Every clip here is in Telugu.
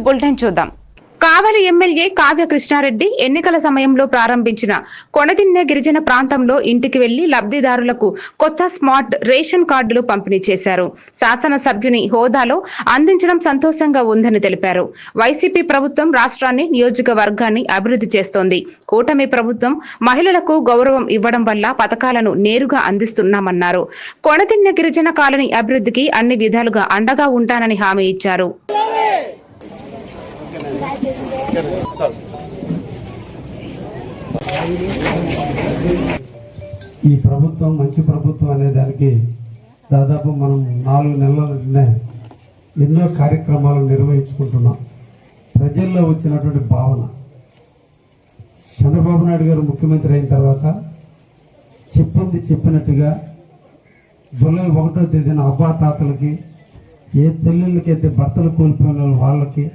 బులెటిన్ చూద్దాం. కావలి ఎమ్మెల్యే కావ్య కృష్ణారెడ్డి ఎన్నికల సమయంలో ప్రారంభించిన కొణదిన్నె గిరిజన ప్రాంతంలో ఇంటికి వెళ్లి లబ్ధిదారులకు కొత్త స్మార్ట్ రేషన్ కార్డులు పంపిణీ చేశారు. శాసనసభ్యుని హోదాలో అందించడం సంతోషంగా ఉందని తెలిపారు. వైసీపీ ప్రభుత్వం రాష్ట్రాన్ని, నియోజకవర్గాన్ని అభివృద్ధి చేస్తోంది. కూటమి ప్రభుత్వం మహిళలకు గౌరవం ఇవ్వడం వల్ల పథకాలను నేరుగా అందిస్తున్నామన్నారు. కొణదిన్నె గిరిజన కాలనీ అభివృద్ధికి అన్ని విధాలుగా అండగా ఉంటానని హామీ ఇచ్చారు. ఈ ప్రభుత్వం మంచి ప్రభుత్వం అనే దానికి దాదాపు మనం 4 నెలలనే ఎన్నో కార్యక్రమాలు నిర్వహించుకుంటున్నాం. ప్రజల్లో వచ్చినటువంటి భావన, చంద్రబాబు నాయుడు గారు ముఖ్యమంత్రి అయిన తర్వాత చెప్పింది చెప్పినట్టుగా జూలై 1వ తేదీన అవ్వాతాతలకి, ఏ తెల్లులకైతే భర్తలు కోల్పోయిన వాళ్ళకి,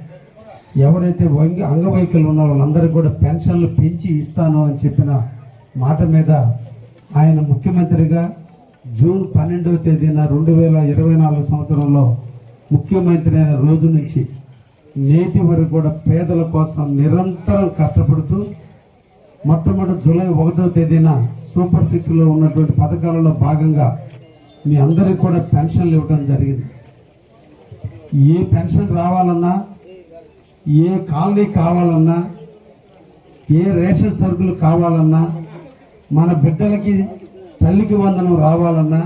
ఎవరైతే అంగవైకల్యం ఉన్న వాళ్ళందరికీ కూడా పెన్షన్లు పెంచి ఇస్తాను అని చెప్పిన మాట మీద ఆయన ముఖ్యమంత్రిగా జూన్ 12వ తేదీన 2024 సంవత్సరంలో ముఖ్యమంత్రి అయిన రోజు నుంచి నేటి వరకు కూడా పేదల కోసం నిరంతరం కష్టపడుతూ మొట్టమొదటి జూలై 1వ తేదీన సూపర్ 6లో ఉన్నటువంటి పథకాలలో భాగంగా మీ అందరికీ కూడా పెన్షన్లు ఇవ్వడం జరిగింది. ఏ పెన్షన్ రావాలన్నా, ఏ కాలనీ కావాలన్నా, ఏ రేషన్ సరుకులు కావాలన్నా, మన బిడ్డలకి తల్లికి వందనం రావాలన్నా,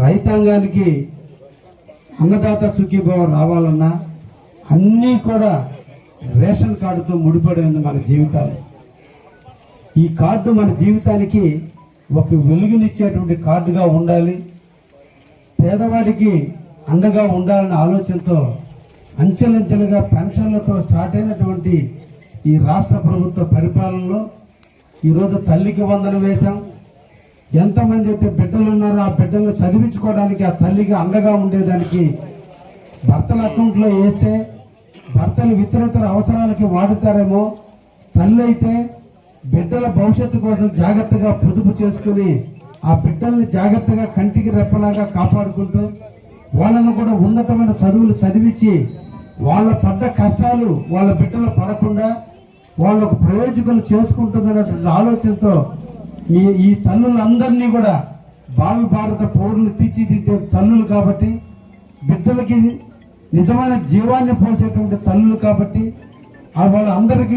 రైతాంగానికి అన్నదాత సుఖీభావ రావాలన్నా అన్నీ కూడా రేషన్ కార్డుతో ముడిపడి ఉంది మన జీవితాలు. ఈ కార్డు మన జీవితానికి ఒక వెలుగునిచ్చేటువంటి కార్డుగా ఉండాలి. పేదవాడికి అండగా ఉండాలనే ఆలోచనతో అంచెలంచెలుగా పెన్షన్లతో స్టార్ట్ అయినటువంటి ఈ రాష్ట్ర ప్రభుత్వ పరిపాలనలో ఈరోజు తల్లికి వందనం వేశాం. ఎంతమంది అయితే బిడ్డలు ఉన్నారో ఆ బిడ్డలను చదివించుకోవడానికి, ఆ తల్లికి అండగా ఉండేదానికి భర్తల అకౌంట్లో వేస్తే భర్తలు ఇతరితర అవసరాలకి వాడుతారేమో, తల్లి అయితే బిడ్డల భవిష్యత్తు కోసం జాగ్రత్తగా పొదుపు చేసుకుని ఆ బిడ్డల్ని జాగ్రత్తగా కంటికి రెప్పలాగా కాపాడుకుంటూ వాళ్ళను కూడా ఉన్నతమైన చదువులు చదివించి వాళ్ళ పడ్డ కష్టాలు వాళ్ళ బిడ్డలు పడకుండా వాళ్ళకు ప్రయోజకులు చేసుకుంటుందన్నటువంటి ఆలోచనతో ఈ తల్లులందరినీ కూడా భావి భారత పౌరులు తీర్చిదిద్దే తల్లులు కాబట్టి, బిడ్డలకి నిజమైన జీవాన్ని పోసేటువంటి తల్లులు కాబట్టి వాళ్ళందరికీ